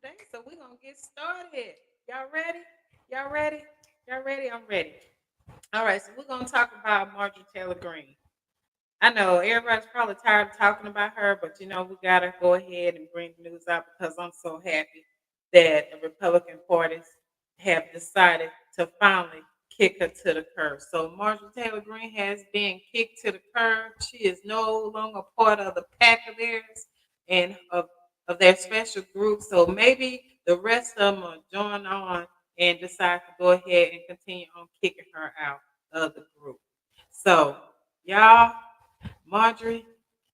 today, so we're gonna get started. Y'all ready? Y'all ready? Y'all ready? I'm ready. All right, so we're gonna talk about Marjorie Taylor Greene. I know everybody's probably tired of talking about her, but we gotta go ahead and bring the news out because I'm so happy that the Republican parties have decided to finally kick her to the curb. So Marjorie Taylor Greene has been kicked to the curb. She is no longer part of the pack of theirs and of their special group. So maybe the rest of them will join on and decide to go ahead and continue on kicking her out of the group. So y'all, Marjorie,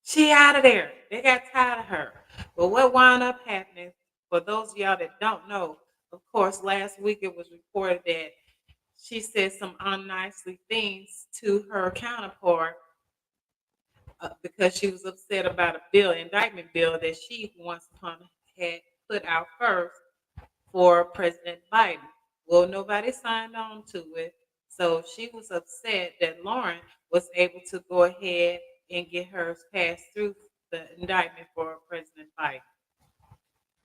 she out of there. They got tired of her. But what wound up happening, for those of y'all that don't know, of course, last week it was reported that she said some unnicely things to her counterpart because she was upset about a indictment bill that she once upon had put out first for President Biden. Well, nobody signed on to it. So she was upset that Lauren was able to go ahead and get hers passed through the indictment for President Biden.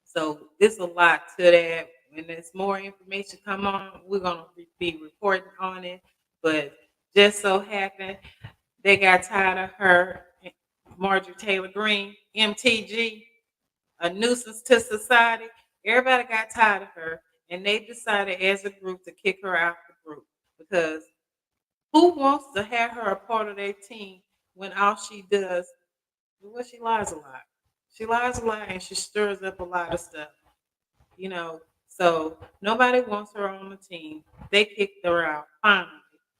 So there's a lot to that. When there's more information come on, we're gonna be reporting on it. But just so happened they got tired of her, Marjorie Taylor Greene, MTG, a nuisance to society. Everybody got tired of her, and they decided as a group to kick her out the group because who wants to have her a part of their team when all she does, well, she lies a lot. She lies a lot and she stirs up a lot of stuff, you know. So nobody wants her on the team. They kicked her out finally.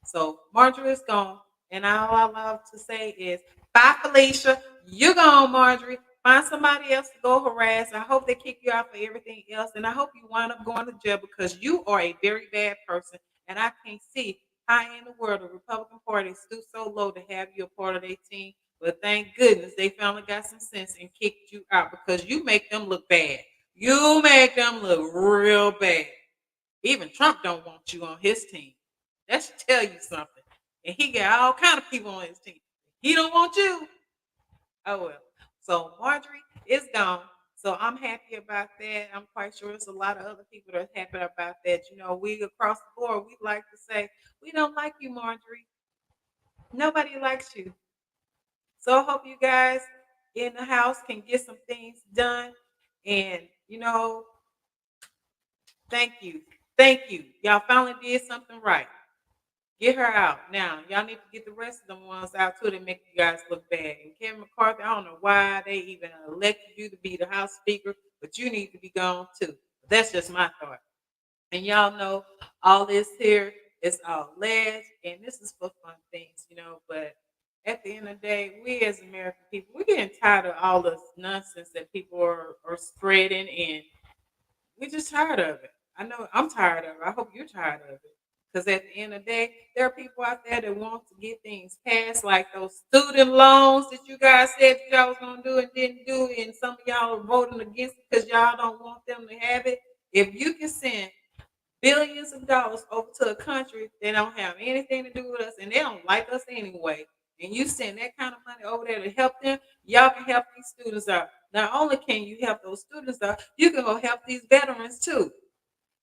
So Marjorie is gone, and all I love to say is, "Bye, Felicia. You're gone, Marjorie. Find somebody else to go harass. I hope they kick you out for everything else, and I hope you wind up going to jail because you are a very bad person. And I can't see how in the world the Republican Party stooped so low to have you a part of their team. But thank goodness they finally got some sense and kicked you out because you make them look bad. You make them look real bad. Even Trump don't want you on his team. That should tell you something. And he got all kind of people on his team. He don't want you. Oh well. So Marjorie is gone. So I'm happy about that. I'm quite sure it's a lot of other people that are happy about that. We across the board, we like to say, we don't like you, Marjorie. Nobody likes you. So I hope you guys in the house can get some things done. And, thank you. Thank you. Y'all finally did something right. Get her out. Now, y'all need to get the rest of them ones out too that make you guys look bad. And Kevin McCarthy, I don't know why they even elected you to be the House Speaker, but you need to be gone too. That's just my thought. And y'all know all this here is all alleged, and this is for fun things. But at the end of the day, we as American people, we're getting tired of all this nonsense that people are spreading, and we're just tired of it. I know I'm tired of it. I hope you're tired of it. Because at the end of the day, there are people out there that want to get things passed, like those student loans that you guys said that y'all was going to do and didn't do, and some of y'all are voting against it because y'all don't want them to have it. If you can send billions of dollars over to a country that don't have anything to do with us and they don't like us anyway, and you send that kind of money over there to help them, y'all can help these students out. Not only can you help those students out, you can go help these veterans too.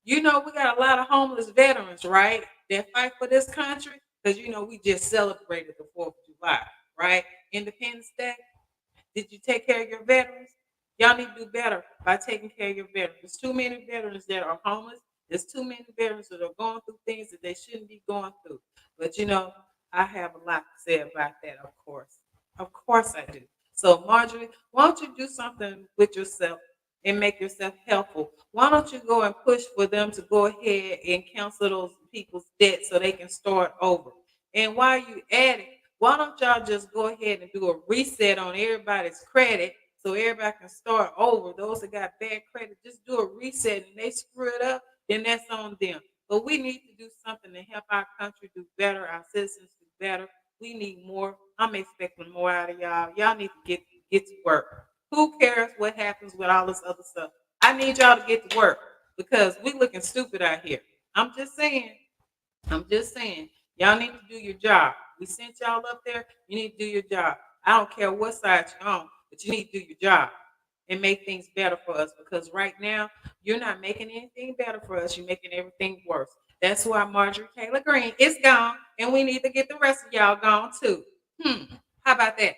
We got a lot of homeless veterans, right? That fight for this country because we just celebrated the 4th of July, right? Independence Day. Did you take care of your veterans? Y'all need to do better by taking care of your veterans. There's too many veterans that are homeless. There's too many veterans that are going through things that they shouldn't be going through. But I have a lot to say about that, of course. Of course I do. So Marjorie, why don't you do something with yourself and make yourself helpful? Why don't you go and push for them to go ahead and cancel those people's debts so they can start over? And while you at it, why don't y'all just go ahead and do a reset on everybody's credit so everybody can start over? Those that got bad credit, just do a reset and they screw it up, then that's on them. But we need to do something to help our country do better, our citizens do better. We need more. I'm expecting more out of y'all. Y'all need to get to work. Who cares what happens with all this other stuff? I need y'all to get to work because we looking stupid out here. I'm just saying. I'm just saying. Y'all need to do your job. We sent y'all up there. You need to do your job. I don't care what side you're on, but you need to do your job. and make things better for us, because right now you're not making anything better for us. You're making everything worse. That's why Marjorie Taylor Greene is gone, and we need to get the rest of y'all gone too. How about that?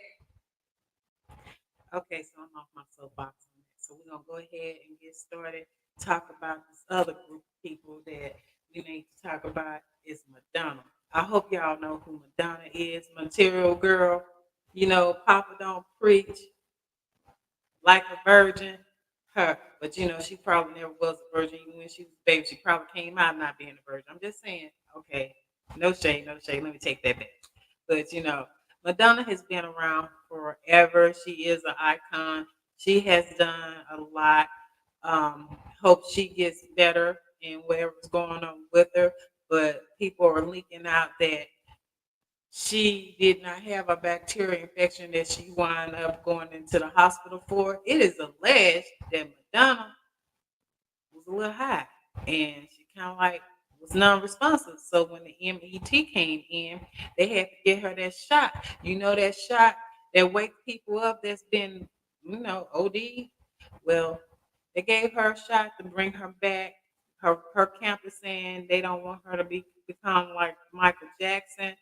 Okay, so I'm off my soapbox on that. So we're gonna go ahead and get started. Talk about this other group of people that we need to talk about is Madonna. I hope y'all know who Madonna is. Material Girl. You know, Papa don't preach like a virgin. Her, but you know, she probably never was a virgin. Even when she was a baby, she probably came out not being a virgin. I'm just saying. Okay, no shade, no shade. Let me take that back. But you know, Madonna has been around forever. She is an icon. She has done a lot. Hope she gets better in whatever's going on with her. But people are leaking out that she did not have a bacterial infection that she wound up going into the hospital for. It is alleged that Madonna was a little high and she kind of like was non-responsive. So when the MET came in, they had to get her that shot. You know, that shot that wake people up that's been, OD. Well, they gave her a shot to bring her back. Her camp is saying they don't want her to become like Michael Jackson.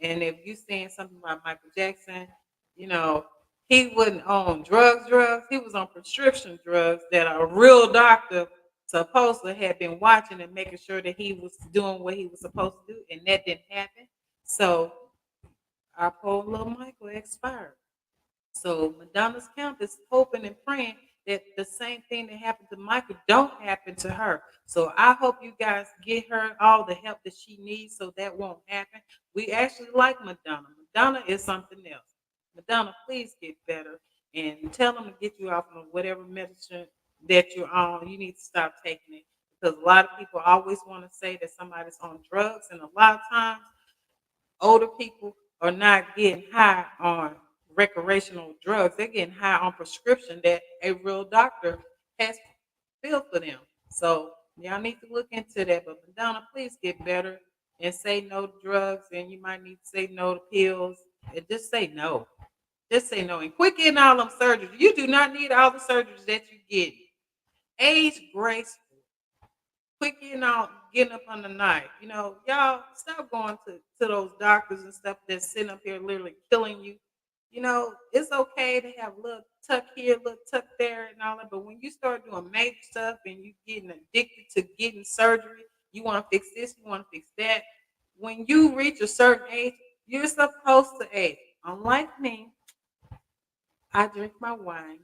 And if you saying something about Michael Jackson, you know, he wasn't on drugs. He was on prescription drugs that a real doctor supposed to have been watching and making sure that he was doing what he was supposed to do, and that didn't happen. So our poor little Michael expired. So Madonna's camp is hoping and praying that the same thing that happened to Michael don't happen to her. So I hope you guys get her all the help that she needs so that won't happen. We actually like Madonna. Madonna is something else. Madonna, please get better and tell them to get you off of whatever medicine that you're on. You need to stop taking it, because a lot of people always want to say that somebody's on drugs, and a lot of times older people are not getting high on recreational drugs. They're getting high on prescription that a real doctor has filled for them. So y'all need to look into that. But Madonna, please get better and say no to drugs. And you might need to say no to pills. And just say no. Just say no. And quit getting all them surgeries. You do not need all the surgeries that you get. Age graceful. Quit getting up on the night. You know, y'all stop going to those doctors and stuff that's sitting up here literally killing you. You know, it's okay to have a little tuck here, a little tuck there, and all that. But when you start doing major stuff and you getting addicted to getting surgery, you want to fix this, you want to fix that. When you reach a certain age, you're supposed to age. Unlike me, I drink my wine.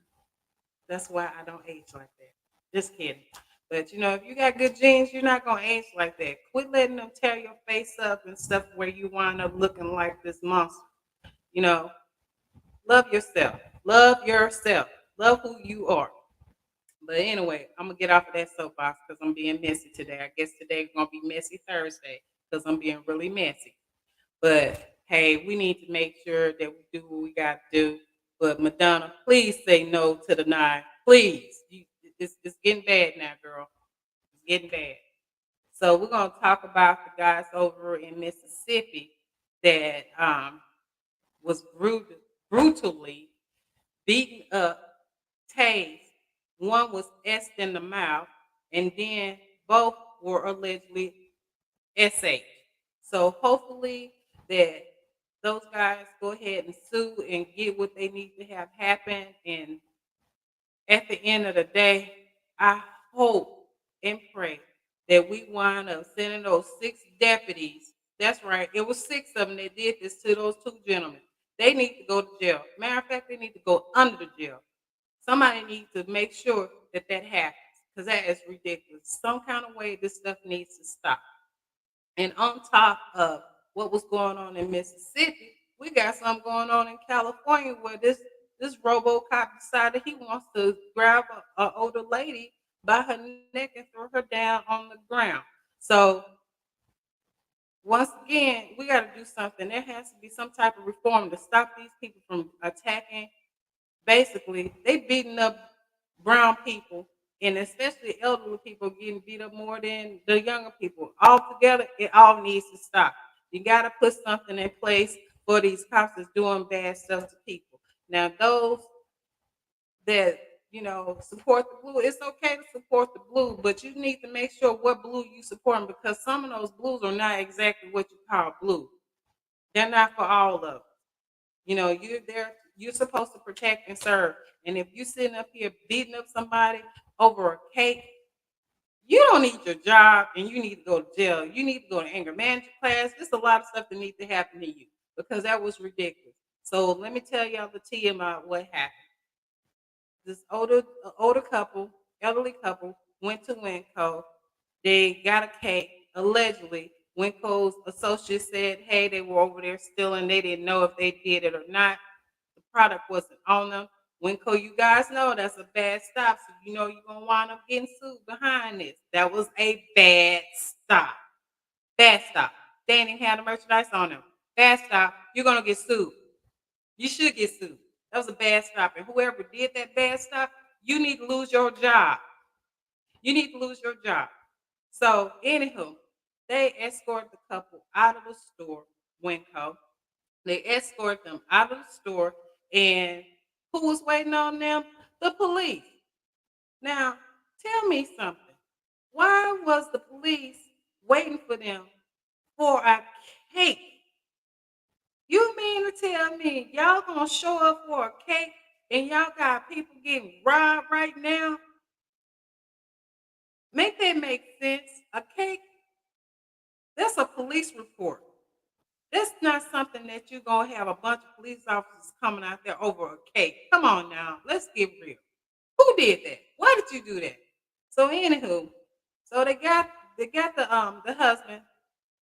That's why I don't age like that. Just kidding. But you know, if you got good genes, you're not gonna age like that. Quit letting them tear your face up and stuff where you wind up looking like this monster. You know, love yourself. Love yourself. Love who you are. But anyway, I'm gonna get off of that soapbox because I'm being messy today. I guess today's gonna be messy Thursday because I'm being really messy. But hey, we need to make sure that we do what we got to do. But Madonna, please say no to the nine. Please. It's getting bad now, girl. It's getting bad. So we're going to talk about the guys over in Mississippi that was brutally beaten up, tased. One was S in the mouth, and then both were allegedly SH. So hopefully that those guys go ahead and sue and get what they need to have happen. And at the end of the day, I hope and pray that we wind up sending those 6 deputies. That's right, it was 6 of them that did this to those 2 gentlemen. They need to go to jail. Matter of fact, they need to go under the jail. Somebody needs to make sure that that happens, because that is ridiculous. Some kind of way this stuff needs to stop. And on top of what was going on in Mississippi, we got something going on in California where this RoboCop decided he wants to grab a older lady by her neck and throw her down on the ground. So once again, we got to do something. There has to be some type of reform to stop these people from attacking. Basically, they beating up brown people, and especially elderly people getting beat up more than the younger people. Altogether, it all needs to stop. You got to put something in place for these cops that's doing bad stuff to people. Now, those that support the blue. It's okay to support the blue, but you need to make sure what blue you supporting because some of those blues are not exactly what you call blue. They're not for all of them. You're there. You're supposed to protect and serve. And if you're sitting up here beating up somebody over a cake, you don't need your job and you need to go to jail. You need to go to anger management class. There's a lot of stuff that needs to happen to you because that was ridiculous. So let me tell y'all the tea about what happened. This older couple, elderly couple, went to Winco. They got a cake. Allegedly, Winco's associates said, "Hey, they were over there stealing. They didn't know if they did it or not. The product wasn't on them." Winco, you guys know that's a bad stop, so you know you're gonna wind up getting sued behind this. That was a bad stop. Bad stop. They didn't have the merchandise on them. Bad stop. You're gonna get sued. You should get sued. That was a bad stop. And whoever did that bad stop, you need to lose your job. You need to lose your job. So, anywho, they escort the couple out of the store, Winco. They escort them out of the store. And who was waiting on them? The police. Now, tell me something. Why was the police waiting for them for a cake? You mean to tell me y'all gonna show up for a cake and y'all got people getting robbed right now? Make that make sense? A cake, that's a police report. That's not something that you're gonna have a bunch of police officers coming out there over a cake. Come on now, let's get real. Who did that? Why did you do that? So anywho, so they got the husband,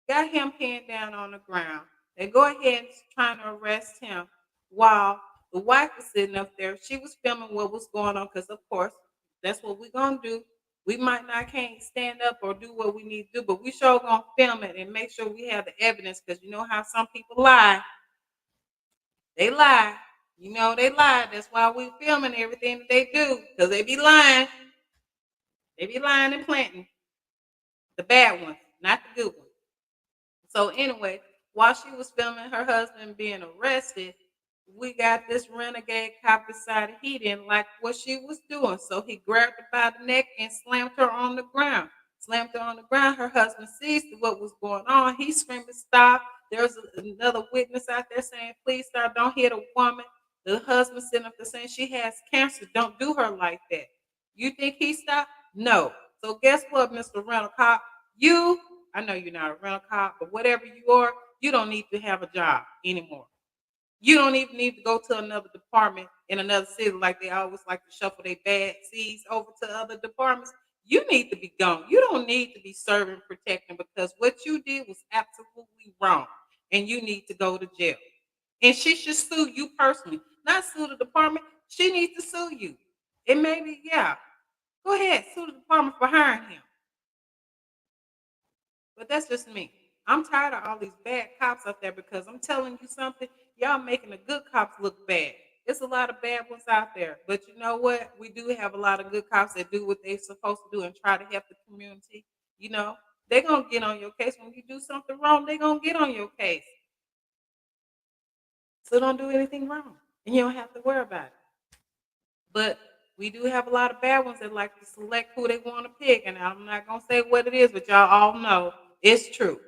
got him pinned down on the ground. They go ahead and trying to arrest him while the wife was sitting up there. She was filming what was going on because, of course, that's what we're going to do. We might not can't stand up or do what we need to do, but we sure going to film it and make sure we have the evidence because you know how some people lie. They lie. They lie. That's why we filming everything that they do because they be lying. They be lying and planting the bad ones, not the good ones. So anyway, while she was filming her husband being arrested, we got this renegade cop decided he didn't like what she was doing. So he grabbed her by the neck and slammed her on the ground. Slammed her on the ground. Her husband sees what was going on. He's screaming, "Stop." There's another witness out there saying, "Please stop. Don't hit a woman." The husband sitting up there saying, "She has cancer. Don't do her like that." You think he stopped? No. So guess what, Mr. Rental Cop? I know you're not a rental cop, but whatever you are, you don't need to have a job anymore. You don't even need to go to another department in another city like they always like to shuffle their bad seeds over to other departments. You need to be gone. You don't need to be serving protecting because what you did was absolutely wrong and you need to go to jail. And she should sue you personally, not sue the department. She needs to sue you. And maybe, yeah, go ahead, sue the department for hiring him. But that's just me. I'm tired of all these bad cops out there because I'm telling you something, y'all making the good cops look bad. There's a lot of bad ones out there. But you know what? We do have a lot of good cops that do what they're supposed to do and try to help the community. You know, they're going to get on your case. When you do something wrong, they're going to get on your case. So don't do anything wrong. And you don't have to worry about it. But we do have a lot of bad ones that like to select who they want to pick. And I'm not going to say what it is, but y'all all know it's true.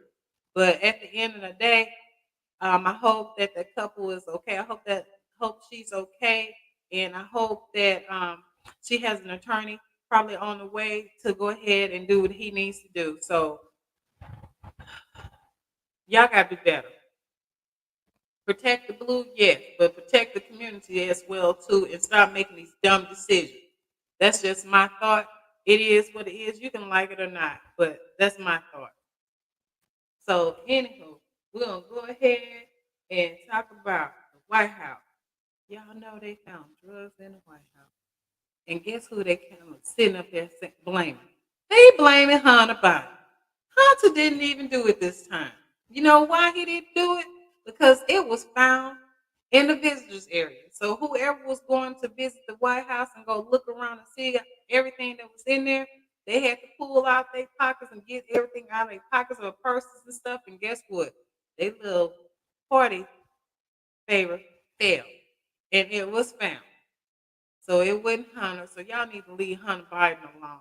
But at the end of the day, I hope that the couple is okay. I hope she's okay, and I hope that she has an attorney probably on the way to go ahead and do what he needs to do. So y'all got to do better. Protect the blue, yes, but protect the community as well too, and stop making these dumb decisions. That's just my thought. It is what it is. You can like it or not, but that's my thought. So, anywho, we're gonna go ahead and talk about the White House. Y'all know they found drugs in the White House, and guess who they kind of sitting up there blaming? They blaming Hunter Biden. Hunter didn't even do it this time. You know why he didn't do it? Because it was found in the visitors area. So whoever was going to visit the White House and go look around and see everything that was in there, they had to pull out their pockets and get everything out of their pockets or purses and stuff. And guess what? Their little party favor failed. And it was found. So it wasn't Hunter. So y'all need to leave Hunter Biden alone.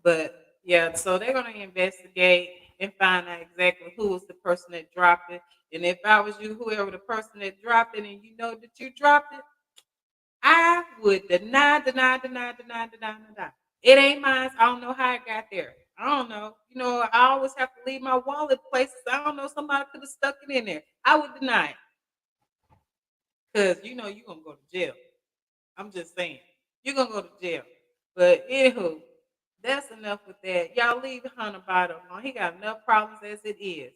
But yeah, so they're gonna investigate and find out exactly who was the person that dropped it. And if I was you, whoever the person that dropped it, and you know that you dropped it, I would deny. It ain't mine. I don't know how it got there. I don't know. You know, I always have to leave my wallet places. I don't know. Somebody could have stuck it in there. I would deny it because you know you're gonna go to jail. I'm just saying you're gonna go to jail. But anywho, that's enough with that. Y'all leave Hunter Biden alone. He got enough problems as it is,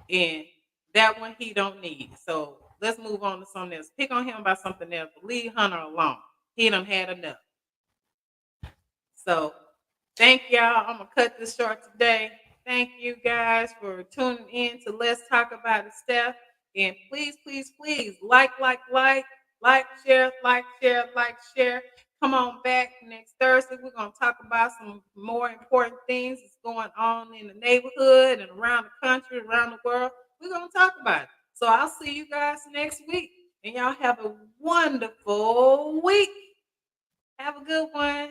and that one he don't need. So let's move on to something else. Pick on him about something else. But leave Hunter alone. He done had enough. So thank y'all. I'm gonna cut this short today. Thank you guys for tuning in to Let's Talk About It Stuff. And please, please, please share. Come on back next Thursday. We're gonna talk about some more important things that's going on in the neighborhood and around the country, around the world. We're gonna talk about it. So I'll see you guys next week. And y'all have a wonderful week. Have a good one.